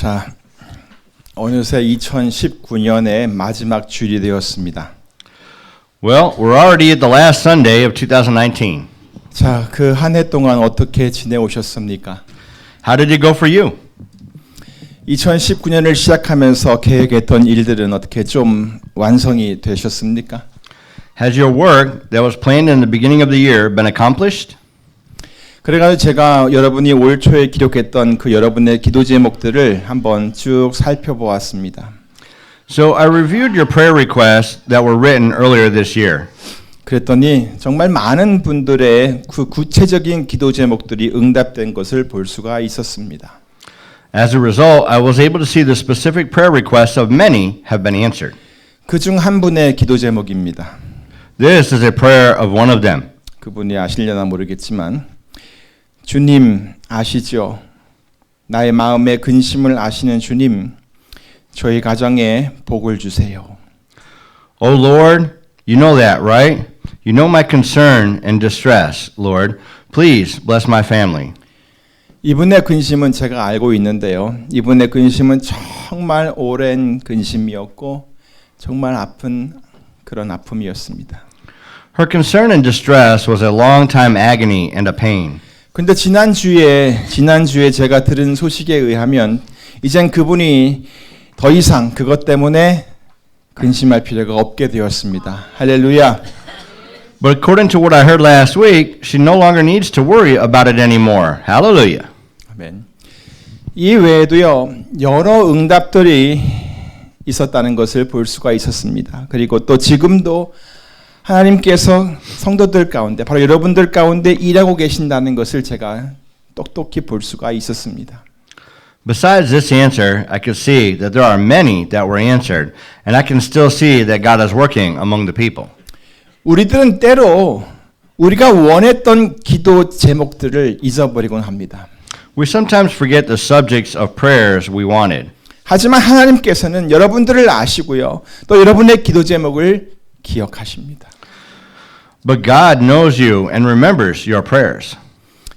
자, 어느새 2019년의 마지막 주일이 되었습니다. Well, we're already at the last Sunday of 2019. 자, 그 한 해 동안 어떻게 지내오셨습니까? How did it go for you? 2019년을 시작하면서 계획했던 일들은 어떻게 좀 완성이 되셨습니까? Has your work that was planned in the beginning of the year been accomplished? 그래가지고 제가 여러분이 올 초에 기록했던 그 여러분의 기도 제목들을 한번 쭉 살펴보았습니다. So I reviewed your prayer requests that were written earlier this year. 그랬더니 정말 많은 분들의 그 구체적인 기도 제목들이 응답된 것을 볼 수가 있었습니다. As a result, I was able to see the specific prayer requests of many have been answered. 그중 한 분의 기도 제목입니다. This is a prayer of one of them. 그분이 아시려나 모르겠지만 주님 아시죠? 나의 마음의 근심을 아시는 주님, 저희 가정에 복을 주세요. Oh Lord, you know that, right? You know my concern and distress, Lord. Please bless my family. 이분의 근심은 제가 알고 있는데요. 이분의 근심은 정말 오랜 근심이었고 정말 아픈 그런 아픔이었습니다. Her concern and distress was a long time agony and a pain. 근데 지난주에 제가 들은 소식에 의하면 이젠 그분이 더 이상 그것 때문에 근심할 필요가 없게 되었습니다. 할렐루야. But according to what I heard last week, she no longer needs to worry about it anymore. Hallelujah. 아멘. 이 외에도요, 여러 응답들이 있었다는 것을 볼 수가 있었습니다. 그리고 또 지금도 하나님께서 성도들 가운데, 바로 여러분들 가운데 일하고 계신다는 것을 제가 똑똑히 볼 수가 있었습니다. Besides this answer, I could see that there are many that were answered, and I can still see that God is working among the people. 우리들은 때로 우리가 원했던 기도 제목들을 잊어버리곤 합니다. We sometimes forget the subjects of prayers we wanted. 하지만 하나님께서는 여러분들을 아시고요. 또 여러분의 기도 제목을 기억하십니다. But God knows you and remembers your prayers.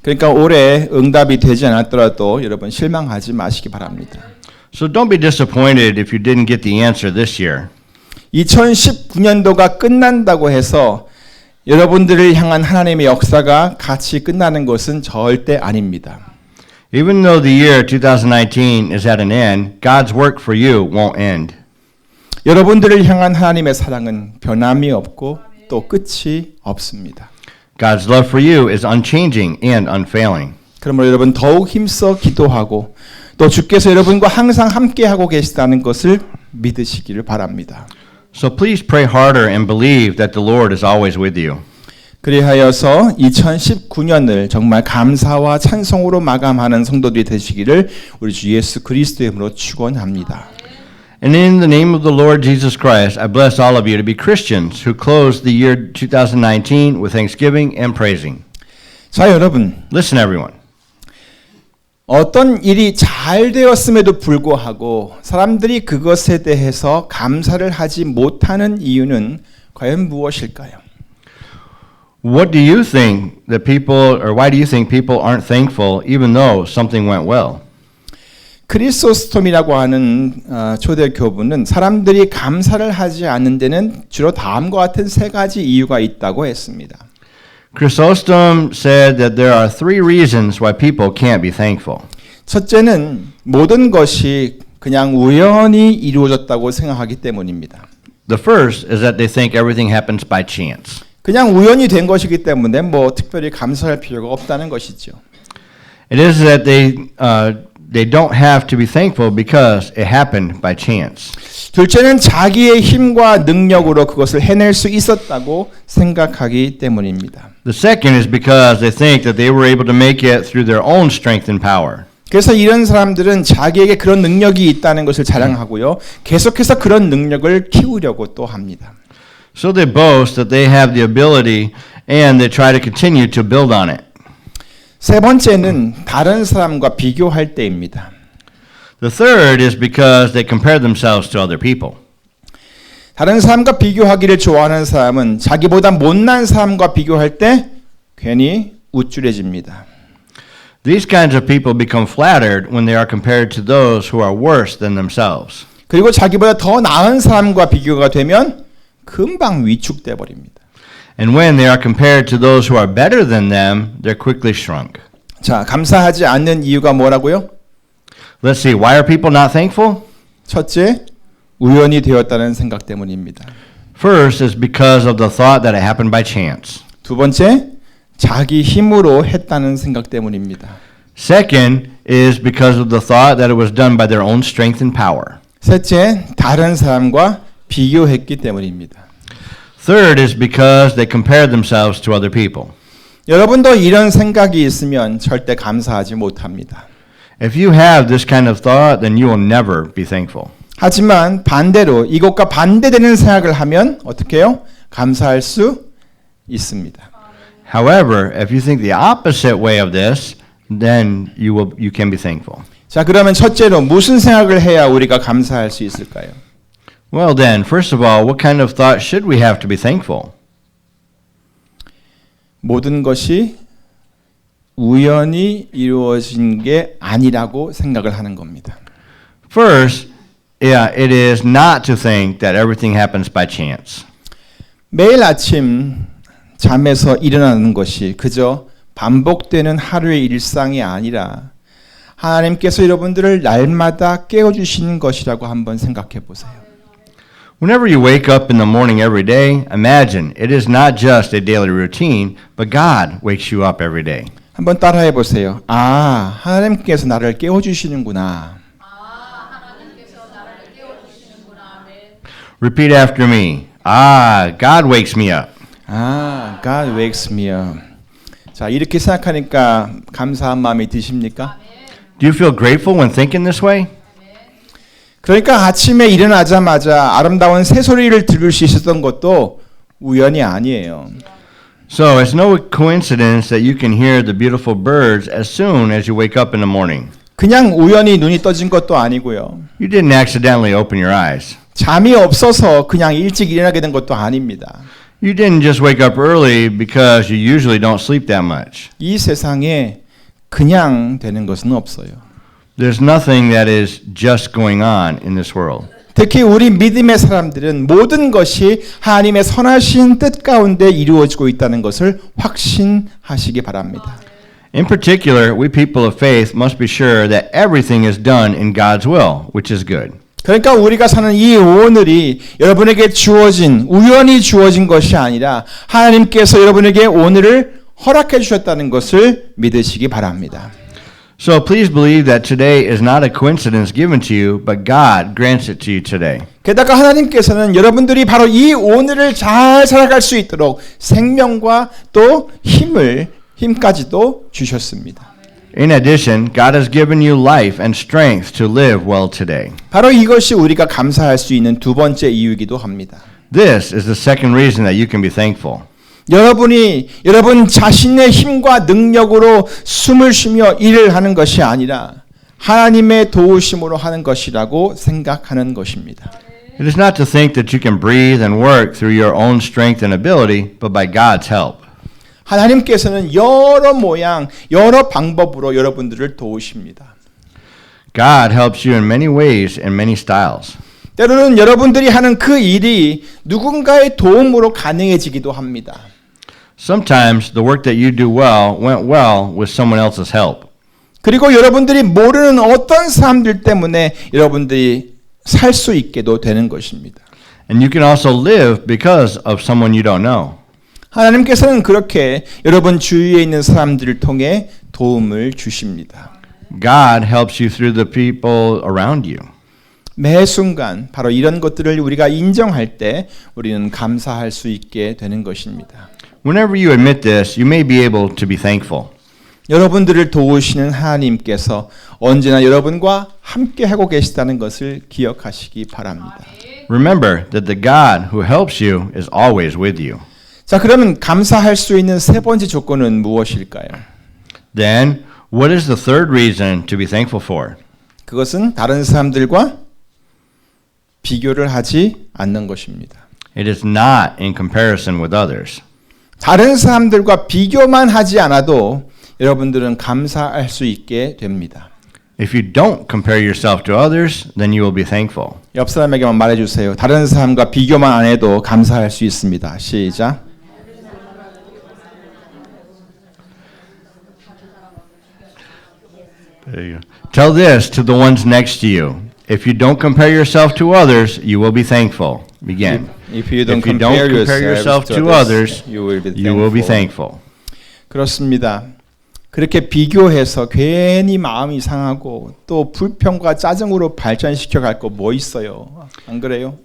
그러니까 올해 응답이 되지 않았더라도 여러분 실망하지 마시기 바랍니다. So don't be disappointed if you didn't get the answer this year. 2019년도가 끝난다고 해서 여러분들을 향한 하나님의 역사가 같이 끝나는 것은 절대 아닙니다. Even though the year 2019 is at an end, God's work for you won't end. 여러분들을 향한 하나님의 사랑은 변함이 없고 또 끝이 없습니다. God's love for you is unchanging and unfailing. 그러므로 여러분 더욱 힘써 기도하고 또 주께서 여러분과 항상 함께하고 계시다는 것을 믿으시기를 바랍니다. So please pray harder and believe that the Lord is always with you. 그리하여서 2019년을 정말 감사와 찬송으로 마감하는 성도들이 되시기를 우리 주 예수 그리스도의 이름으로 축원합니다. And in the name of the Lord Jesus Christ, I bless all of you to be Christians who close the year 2019 with thanksgiving and praising. 자, 여러분. Listen, everyone. 어떤 일이 잘 되었음에도 불구하고 사람들이 그것에 대해서 감사를 하지 못하는 이유는 과연 무엇일까요? What do you think that people, or why do you think people aren't thankful even though something went well? 크리소스톰이라고 하는 초대 교부는 사람들이 감사를 하지 않는 데는 주로 다음과 같은 세 가지 이유가 있다고 했습니다. Chrysostom said that there are three reasons why people can't be thankful. 첫째는 모든 것이 그냥 우연히 이루어졌다고 생각하기 때문입니다. The first is that they think everything happens by chance. 그냥 우연히 된 것이기 때문에 뭐 특별히 감사할 필요가 없다는 것이죠. It is that they don't have to be thankful because it happened by chance. 둘째는 자기의 힘과 능력으로 그것을 해낼 수 있었다고 생각하기 때문입니다. The second is because they think that they were able to make it through their own strength and power. 그래서 이런 사람들은 자기에게 그런 능력이 있다는 것을 자랑하고요. 계속해서 그런 능력을 키우려고 또 합니다. So they boast that they have the ability and they try to continue to build on it. 세 번째는 다른 사람과 비교할 때입니다. The third is because they compare themselves to other people. 다른 사람과 비교하기를 좋아하는 사람은 자기보다 못난 사람과 비교할 때 괜히 우쭐해집니다. These kinds of people become flattered when they are compared to those who are worse than themselves. 그리고 자기보다 더 나은 사람과 비교가 되면 금방 위축돼 버립니다. And when they are compared to those who are better than them, they're quickly shrunk. 자, 감사하지 않는 이유가 뭐라고요? Let's see, why are people not thankful? 첫째, 우연이 되었다는 생각 때문입니다. First is because of the thought that it happened by chance. 두 번째, 자기 힘으로 했다는 생각 때문입니다. Second is because of the thought that it was done by their own strength and power. 셋째, 다른 사람과 비교했기 때문입니다. Third is because they compared themselves to other people. 여러분도 이런 생각이 있으면 절대 감사하지 못합니다. If you have this kind of thought, then you will never be thankful. 하지만 반대로 이것과 반대되는 생각을 하면 어떻게 해요? 감사할 수 있습니다. However, if you think the opposite way of this, then you can be thankful. 자, 그러면 첫째로 무슨 생각을 해야 우리가 감사할 수 있을까요? Well then, first of all, what kind of thought should we have to be thankful? 모든 것이 우연히 이루어진 게 아니라고 생각을 하는 겁니다. First, it is not to think that everything happens by chance. 매일 아침 잠에서 일어나는 것이 그저 반복되는 하루의 일상이 아니라 하나님께서 여러분들을 날마다 깨워주시는 것이라고 한번 생각해 보세요. Whenever you wake up in the morning every day, imagine it is not just a daily routine, but God wakes you up every day. 한번 따라해 보세요. 아, 하나님께서 나를 깨워주시는구나. Repeat after me. Ah, God wakes me up. 아, God wakes me up. 자, 이렇게 생각하니까 감사한 마음이 드십니까? Do you feel grateful when thinking this way? 그러니까 아침에 일어나자마자 아름다운 새소리를 들을 수 있었던 것도 우연이 아니에요. So it's no coincidence that you can hear the beautiful birds as soon as you wake up in the morning. 그냥 우연히 눈이 떠진 것도 아니고요. You didn't accidentally open your eyes. 잠이 없어서 그냥 일찍 일어나게 된 것도 아닙니다. You didn't just wake up early because you usually don't sleep that much. 이 세상에 그냥 되는 것은 없어요. There's nothing that is just going on in this world. 특히 우리 믿음의 사람들은 모든 것이 하나님의 선하신 뜻 가운데 이루어지고 있다는 것을 확신하시기 바랍니다. In particular, we people of faith must be sure that everything is done in God's will, which is good. 그러니까 우리가 사는 이 오늘이 여러분에게 주어진 우연히 주어진 것이 아니라 하나님께서 여러분에게 오늘을 허락해 주셨다는 것을 믿으시기 바랍니다. So please believe that today is not a coincidence given to you, but God grants it to you today. 게다가 하나님께서는 여러분들이 바로 이 오늘을 잘 살아갈 수 있도록 생명과 또 힘까지도 주셨습니다. In addition, God has given you life and strength to live well today. 바로 이것이 우리가 감사할 수 있는 두 번째 이유이기도 합니다. This is the second reason that you can be thankful. 여러분 자신의 힘과 능력으로 숨을 쉬며 일을 하는 것이 아니라 하나님의 도우심으로 하는 것이라고 생각하는 것입니다. It is not to think that you can breathe and work through your own strength and ability, but by God's help. 하나님께서는 여러 모양, 여러 방법으로 여러분들을 도우십니다. God helps you in many ways and many styles. 때로는 여러분들이 하는 그 일이 누군가의 도움으로 가능해지기도 합니다. Sometimes the work that you do well went well with someone else's help. 그리고 여러분들이 모르는 어떤 사람들 때문에 여러분들이 살 수 있게도 되는 것입니다. And you can also live because of someone you don't know. 하나님께서는 그렇게 여러분 주위에 있는 사람들을 통해 도움을 주십니다. God helps you through the people around you. 매 순간 바로 이런 것들을 우리가 인정할 때 우리는 감사할 수 있게 되는 것입니다. Whenever you admit this, you may be able to be thankful. 여러분들을 도우시는 하나님께서 언제나 여러분과 함께 하고 계시다는 것을 기억하시기 바랍니다. Remember that the God who helps you is always with you. 자, 그러면 감사할 수 있는 세 번째 조건은 무엇일까요? Then, what is the third reason to be thankful for? 그것은 다른 사람들과 비교를 하지 않는 것입니다. It is not in comparison with others. 다른 사람들과 비교만 하지 않아도 여러분들은 감사할 수 있게 됩니다. If you don't compare yourself to others, then you will be thankful. 옆 사람에게만 말해주세요. 다른 사람과 비교만 안 해도 감사할 수 있습니다. 시작. There you go. Tell this to the ones next to you. If you don't compare yourself to others, you will be thankful. Begin. If you don't If you compare don't compare yourself to others, you will be be thankful. 그렇습니다. 그렇게 비교해서 괜히 마음이 상하고 또 불평과 짜증으로 발전시켜 갈 거 뭐 있어요? 안 그래요?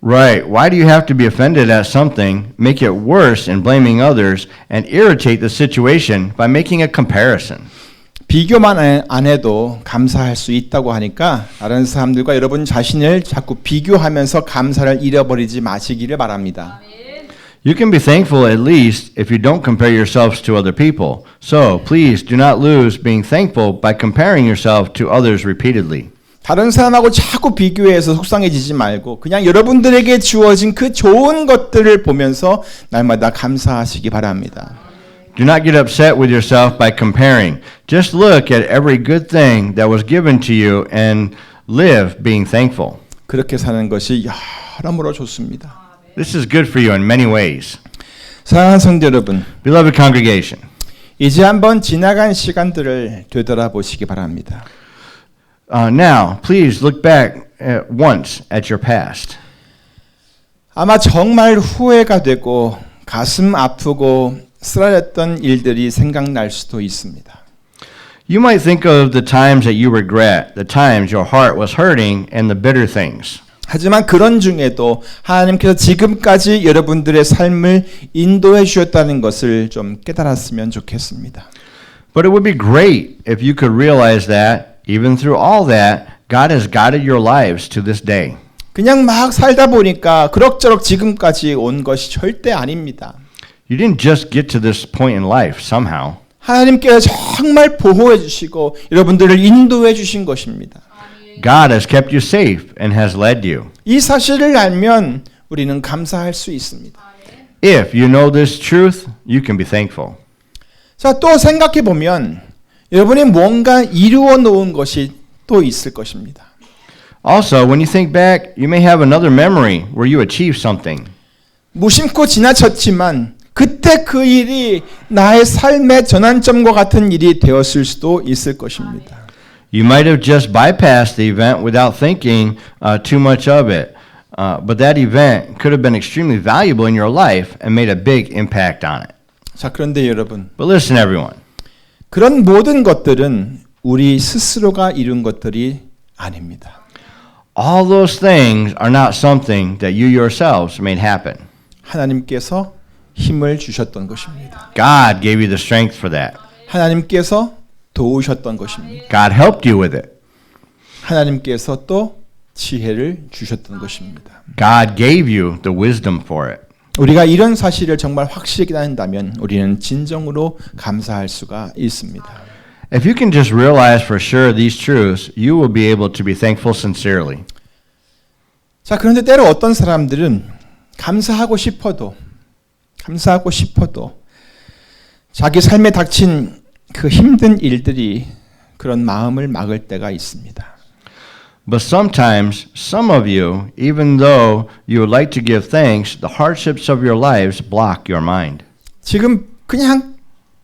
Right. Why do you have to be offended at something, make it worse in blaming others, and irritate the situation by making a comparison? 비교만 안 해도 감사할 수 있다고 하니까 다른 사람들과 여러분 자신을 자꾸 비교하면서 감사를 잃어버리지 마시기를 바랍니다. You can be thankful at least if you don't compare yourselves to other people. So, please do not lose being thankful by comparing yourself to others repeatedly. 다른 사람하고 자꾸 비교해서 속상해지지 말고 그냥 여러분들에게 주어진 그 좋은 것들을 보면서 날마다 감사하시기 바랍니다. Do not get upset with yourself by comparing. Just look at every good thing that was given to you and live being thankful. 그렇게 사는 것이 여러모로 좋습니다. This is good for you in many ways. 사랑하는 성도 여러분, Beloved congregation, 이제 한번 지나간 시간들을 되돌아보시기 바랍니다. now, please look back once at your past. 아마 정말 후회가 되고 가슴 아프고 쓰라렸던 일들이 생각날 수도 있습니다. You might think of the times that you regret, the times your heart was hurting, and the bitter things. 하지만 그런 중에도 하나님께서 지금까지 여러분들의 삶을 인도해 주셨다는 것을 좀 깨달았으면 좋겠습니다. But it would be great if you could realize that, even through all that, God has guided your lives to this day. 그냥 막 살다 보니까 그럭저럭 지금까지 온 것이 절대 아닙니다. You didn't just get to this point in life somehow. 하나님께서 정말 보호해 주시고 여러분들을 인도해 주신 것입니다. God has kept you safe and has led you. 이 사실을 알면 우리는 감사할 수 있습니다. If you know this truth, you can be thankful. 자, 또 생각해 보면 여러분이 뭔가 이루어 놓은 것이 또 있을 것입니다. Also, when you think back, you may have another memory where you achieved something. 무심코 지나쳤지만 그때 그 일이 나의 삶의 전환점과 같은 일이 되었을 수도 있을 것입니다. You might have just bypassed the event without thinking too much of it. But that event could have been extremely valuable in your life and made a big impact on it. 자, 그런데 여러분, But listen, everyone. 그런 모든 것들은 우리 스스로가 이룬 것들이 아닙니다. All those things are not something that you yourselves made happen. 하나님께서 힘을 주셨던 것입니다. God gave you the strength for that. 하나님께서 도우셨던 것입니다. God helped you with it. 하나님께서 또 지혜를 주셨던 것입니다. God gave you the wisdom for it. 우리가 이런 사실을 정말 확실히 깨닫는다면 우리는 진정으로 감사할 수가 있습니다. If you can just realize for sure these truths, you will be able to be thankful sincerely. 자, 그런데 때로 어떤 사람들은 감사하고 싶어도 자기 삶에 닥친 그 힘든 일들이 그런 마음을 막을 때가 있습니다. But sometimes, some of you, even though you would like to give thanks, the hardships of your lives block your mind. 지금 그냥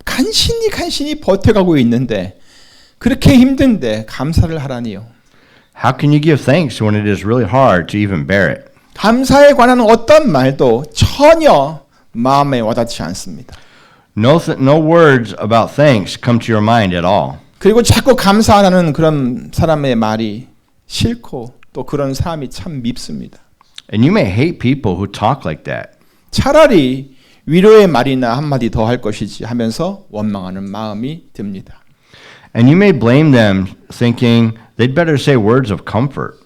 간신히 버텨가고 있는데 그렇게 힘든데 감사를 하라니요. How can you give thanks when it is really hard to even bear it? 감사에 관한 어떤 말도 전혀 마음에 와닿지 않습니다. No words about thanks come to your mind at all. 그리고 자꾸 감사하라는 그런 사람의 말이 싫고 또 그런 사람이 참 밉습니다. And you may hate people who talk like that. 차라리 위로의 말이나 한마디 더 할 것이지 하면서 원망하는 마음이 듭니다. And you may blame them thinking they'd better say words of comfort.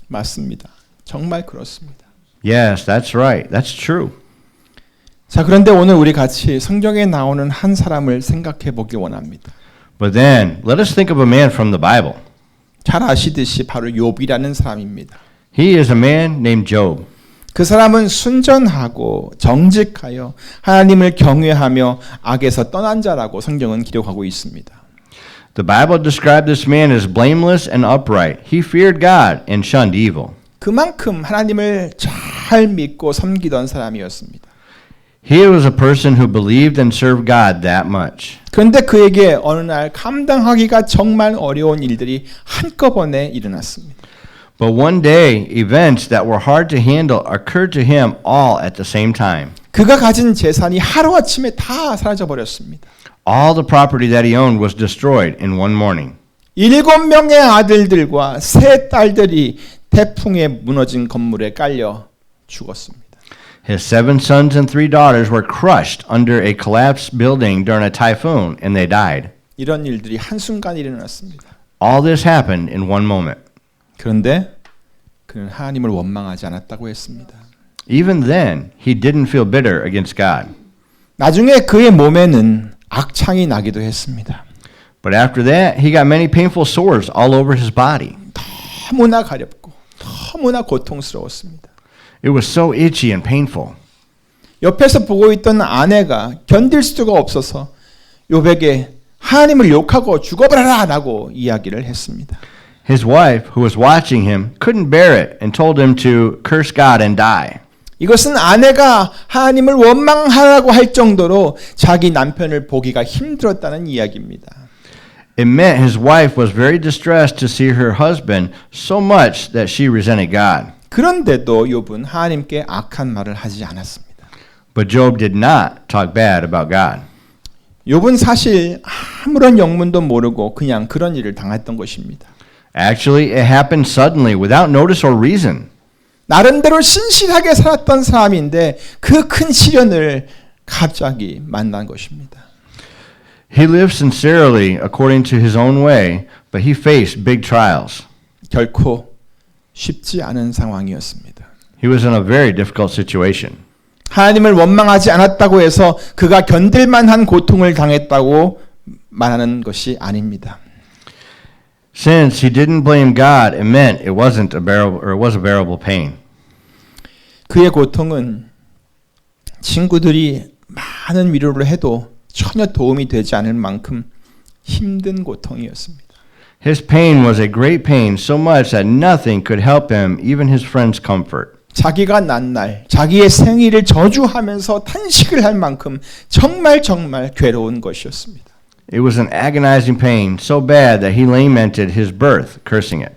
맞습니다. 정말 그렇습니다. Yes, that's right. That's true. 자, 그런데 오늘 우리 같이 성경에 나오는 한 사람을 생각해 보길 원합니다. But then, let us think of a man from the Bible. 잘 아시듯이 바로 욥이라는 사람입니다. He is a man named Job. 그 사람은 순전하고 정직하여 하나님을 경외하며 악에서 떠난 자라고 성경은 기록하고 있습니다. The Bible described this man as blameless and upright. He feared God and shunned evil. 그만큼 하나님을 잘 믿고 섬기던 사람이었습니다. He was a person who believed and served God that much. 그런데 그에게 어느 날 감당하기가 정말 어려운 일들이 한꺼번에 일어났습니다. But one day, events that were hard to handle occurred to him all at the same time. 그가 가진 재산이 하루아침에 다 사라져 버렸습니다. All the property that he owned was destroyed in one morning. 7명의 아들들과 3 딸들이 태풍에 무너진 건물에 깔려 죽었습니다. His 7 sons and 3 daughters were crushed under a collapsed building during a typhoon, and they died. 이런 일들이 한순간 일어났습니다. All this happened in one moment. 그런데 그는 하나님을 원망하지 않았다고 했습니다. Even then, he didn't feel bitter against God. 나중에 그의 몸에는 악창이 나기도 했습니다. But after that, he got many painful sores all over his body. 너무나 가렵고 너무나 고통스러웠습니다. It was so itchy and painful. 옆에서 보고 있던 아내가 견딜 수가 없어서 욥에게 하나님을 욕하고 죽어버려라라고 이야기를 했습니다. His wife, who was watching him, couldn't bear it and told him to curse God and die. 이것은 아내가 하나님을 원망하라고 할 정도로 자기 남편을 보기가 힘들었다는 이야기입니다. It meant his wife was very distressed to see her husband so much that she resented God. 그런데도 욥은 하나님께 악한 말을 하지 않았습니다. But Job did not talk bad about God. 욥은 사실 아무런 영문도 모르고 그냥 그런 일을 당했던 것입니다. Actually, it happened suddenly without notice or reason. 나름대로 신실하게 살았던 사람인데 그 큰 시련을 갑자기 만난 것입니다. He lived sincerely according to his own way, but he faced big trials. 결코 쉽지 않은 상황이었습니다. He was in a very difficult situation. 하나님을 원망하지 않았다고 해서 그가 견딜 만한 고통을 당했다고 말하는 것이 아닙니다. Since he didn't blame God, it meant it wasn't a bearable, or it was a bearable pain. 그의 고통은 친구들이 많은 위로를 해도 전혀 도움이 되지 않을 만큼 힘든 고통이었습니다. His pain was a great pain, so much that nothing could help him, even his friends' comfort. 자기가 난 날, 자기의 생일을 저주하면서 탄식을 할 만큼 정말 괴로운 것이었습니다. It was an agonizing pain, so bad that he lamented his birth, cursing it.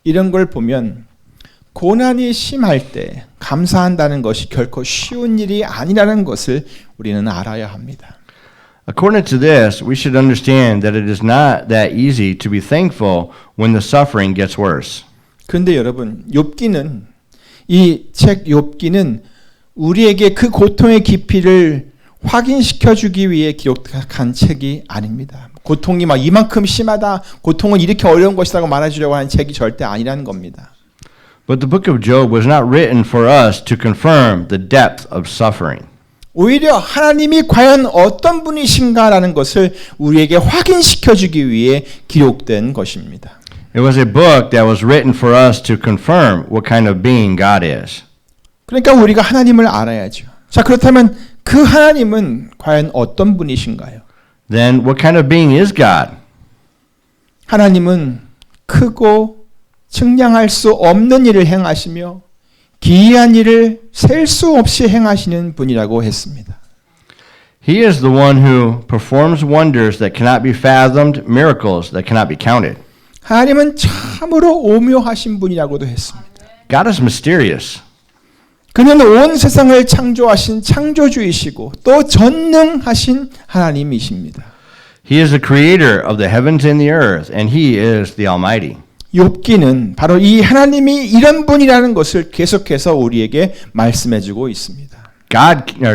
이런 걸 보면 고난이 심할 때 감사한다는 것이 결코 쉬운 일이 아니라는 것을 우리는 알아야 합니다. According to this, we should understand that it is not that easy to be thankful when the suffering gets worse. 그런데 여러분, 욥기는 이 책 욥기는 우리에게 그 고통의 깊이를 확인시켜 주기 위해 기록한 책이 아닙니다. 고통이 막 이만큼 심하다, 고통은 이렇게 어려운 것이라고 말해 주려고 하는 책이 절대 아니라는 겁니다. But the book of Job was not written for us to confirm the depth of suffering. 오히려 하나님이 과연 어떤 분이신가라는 것을 우리에게 확인시켜 주기 위해 기록된 것입니다. It was a book that was written for us to confirm what kind of being God is. 그러니까 우리가 하나님을 알아야죠. 자, 그렇다면 그 하나님은 과연 어떤 분이신가요? Then what kind of being is God? 하나님은 크고 측량할 수 없는 일을 행하시며 기이한 일을 셀 수 없이 행하시는 분이라고 했습니다. He is the one who performs wonders that cannot be fathomed, miracles that cannot be counted. 하나님은 참으로 오묘하신 분이라고도 했습니다. God is mysterious. 그는 온 세상을 창조하신 창조주이시고 또 전능하신 하나님이십니다. He is the creator of the heavens and the earth, and he is the Almighty. 욥기는 바로 이 하나님이 이런 분이라는 것을 계속해서 우리에게 말씀해주고 있습니다.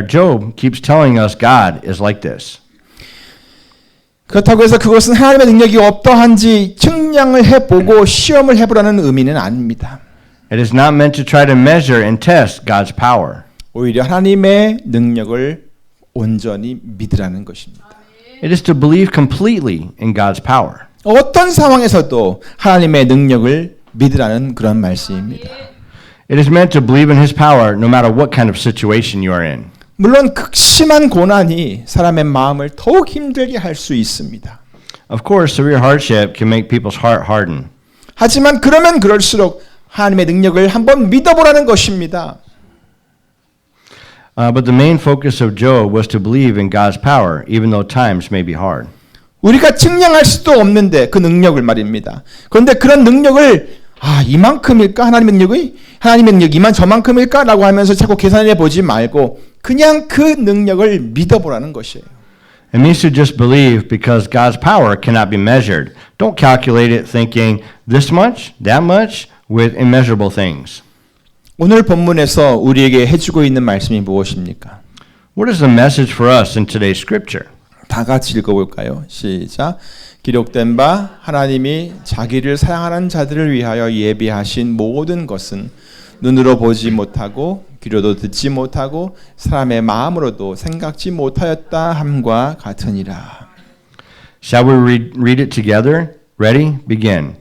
Job keeps telling us God is like this. 그렇다고 해서 그것은 하나님의 능력이 어떠한지 측량을 해보고 시험을 해보라는 의미는 아닙니다. It is not meant to try to measure and test God's power. 오히려 하나님의 능력을 온전히 믿으라는 것입니다. It is to believe completely in God's power. 어떤 상황에서도 하나님의 능력을 믿으라는 그런 말씀입니다. It is meant to believe in His power no matter what kind of situation you are in. 물론 극심한 고난이 사람의 마음을 더욱 힘들게 할 수 있습니다. Of course, severe hardship can make people's heart harden. 하지만 그러면 그럴수록 하나님의 능력을 한번 믿어보라는 것입니다. But the main focus of Job was to believe in God's power, even though times may be hard. 우리가 증량할 수도 없는데 그 능력을 말입니다. 그런데 그런 능력을 이만큼일까? 하나님의 능력이 저만큼일까라고 하면서 자꾸 계산해 보지 말고 그냥 그 능력을 믿어보라는 것이에요. It means to just believe because God's power cannot be measured. Don't calculate it thinking this much, that much, with immeasurable things. 오늘 본문에서 우리에게 해주고 있는 말씀이 무엇입니까? What is the message for us in today's scripture? 다 같이 읽어볼까요? 시작. 기록된 바 하나님이 자기를 사랑하는 자들을 위하여 예비하신 모든 것은 눈으로 보지 못하고 귀로도 듣지 못하고 사람의 마음으로도 생각지 못하였다 함과 같으니라. Shall we read it together? Ready? Begin.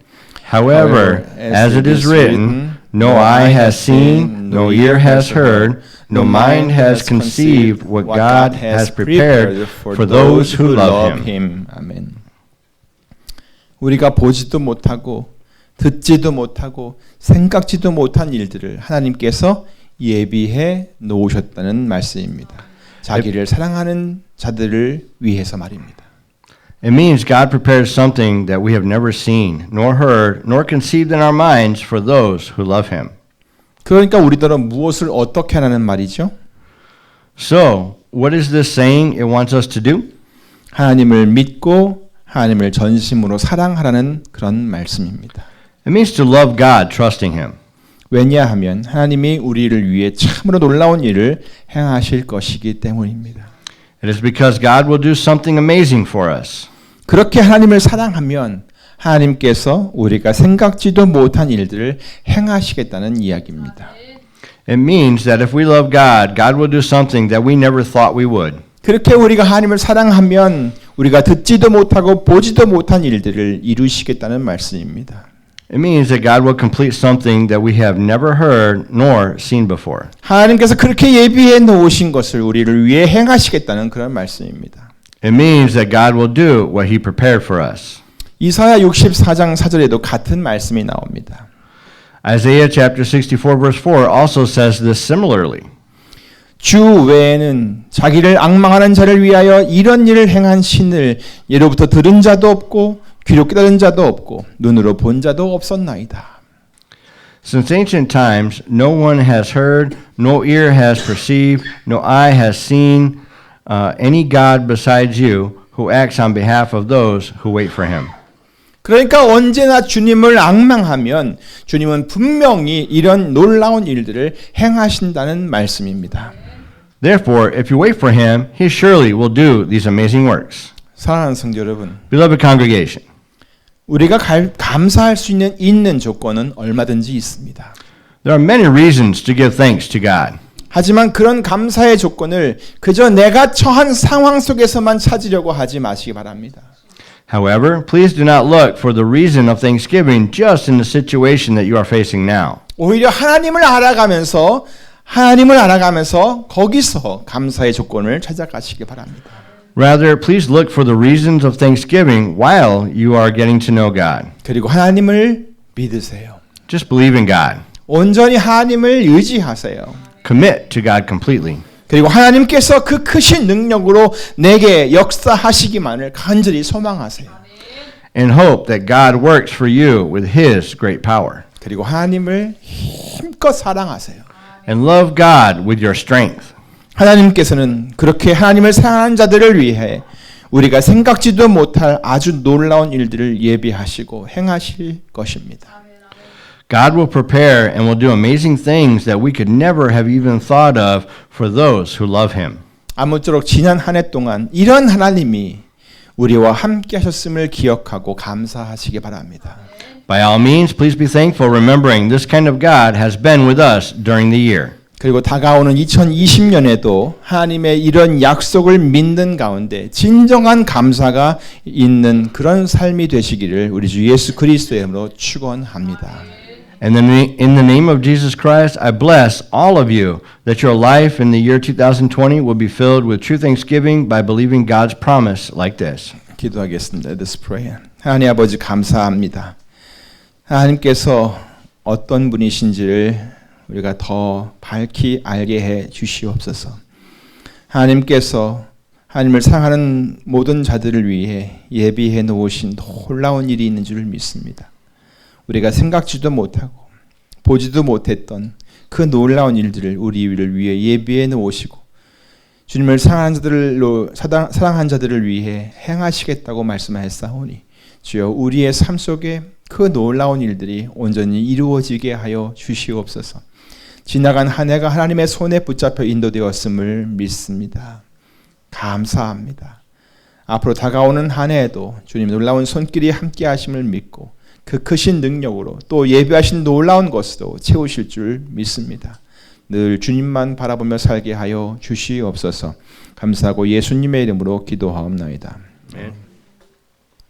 However, as it is written, no eye has seen, no ear has heard, no mind has conceived what God has prepared for those who love Him. 아멘. 우리가 보지도 못하고 듣지도 못하고 생각지도 못한 일들을 하나님께서 예비해 놓으셨다는 말씀입니다. 자기를 사랑하는 자들을 위해서 말입니다. It means God prepares something that we have never seen, nor heard, nor conceived in our minds for those who love Him. 그러니까 우리들은 무엇을 어떻게 하라는 말이죠? So, what is this saying it wants us to do? 하나님을 믿고 하나님을 전심으로 사랑하라는 그런 말씀입니다. It means to love God, trusting Him. 왜냐하면 하나님이 우리를 위해 참으로 놀라운 일을 행하실 것이기 때문입니다. It is because God will do something amazing for us. 그렇게 하나님을 사랑하면 하나님께서 우리가 생각지도 못한 일들을 행하시겠다는 이야기입니다. It means that if we love God, God will do something that we never thought we would. 그렇게 우리가 하나님을 사랑하면 우리가 듣지도 못하고 보지도 못한 일들을 이루시겠다는 말씀입니다. It means that God will complete something that we have never heard nor seen before. 하나님께서 그렇게 예비해 놓으신 것을 우리를 위해 행하시겠다는 그런 말씀입니다. It means that God will do what He prepared for us. 이사야 64장 4절에도 같은 말씀이 나옵니다. Isaiah chapter 64 verse 4 also says this similarly. 주 외에는 자기를 앙망하는 자를 위하여 이런 일을 행한 신을 예로부터 들은 자도 없고 귀로 깨달은 자도 없고 눈으로 본 자도 없었나이다. Since ancient times, no one has heard, no ear has perceived, no eye has seen any God besides you who acts on behalf of those who wait for Him. 그러니까 언제나 주님을 앙망하면 주님은 분명히 이런 놀라운 일들을 행하신다는 말씀입니다. Therefore, if you wait for Him, He surely will do these amazing works. 사랑하는 성도 여러분, Beloved congregation, 우리가 감사할 수 있는 조건은 얼마든지 있습니다. there are many reasons to give thanks to God. 하지만 그런 감사의 조건을 그저 내가 처한 상황 속에서만 찾으려고 하지 마시기 바랍니다. However, please do not look for the reason of thanksgiving just in the situation that you are facing now. 오히려 하나님을 알아가면서 거기서 감사의 조건을 찾아가시기 바랍니다. Rather, please look for the reasons of thanksgiving while you are getting to know God. 그리고 하나님을 믿으세요. Just believe in God. 온전히 하나님을 의지하세요. Commit to God completely. 그리고 하나님께서 그 크신 능력으로 내게 역사하시기만을 간절히 소망하세요. And hope that God works for you with His great power. 그리고 하나님을 힘껏 사랑하세요. And love God with your strength. 하나님께서는 그렇게 하나님을 사랑하는 자들을 위해 우리가 생각지도 못할 아주 놀라운 일들을 예비하시고 행하실 것입니다. God will prepare and will do amazing things that we could never have even thought of for those who love Him. 아무쪼록 지난 한 해 동안 이런 하나님이 우리와 함께 하셨음을 기억하고 감사하시기 바랍니다. By all means, please be thankful, remembering this kind of God has been with us during the year. 그리고 다가오는 2020년에도 하나님의 이런 약속을 믿는 가운데 진정한 감사가 있는 그런 삶이 되시기를 우리 주 예수 그리스도의 이름으로 축원합니다. And then in the name of Jesus Christ, I bless all of you that your life in the year 2020 will be filled with true thanksgiving by believing God's promise like this. 기도하겠습니다. Let us pray. 하나님 아버지 감사합니다. 하나님께서 어떤 분이신지를 우리가 더 밝히 알게 해 주시옵소서. 하나님께서 하나님을 사랑하는 모든 자들을 위해 예비해 놓으신 놀라운 일이 있는 줄 믿습니다. 우리가 생각지도 못하고 보지도 못했던 그 놀라운 일들을 우리 위해 예비해 놓으시고 주님을 사랑한 자들을 위해 행하시겠다고 말씀하셨사오니 주여 우리의 삶 속에 그 놀라운 일들이 온전히 이루어지게 하여 주시옵소서. 지나간 한 해가 하나님의 손에 붙잡혀 인도되었음을 믿습니다. 감사합니다. 앞으로 다가오는 한 해에도 주님 놀라운 손길이 함께 하심을 믿고 그 크신 능력으로 또 예비하신 놀라운 것으로 채우실 줄 믿습니다. 늘 주님만 바라보며 살게 하여 주시옵소서. 감사하고 예수님의 이름으로 기도하옵나이다. Amen.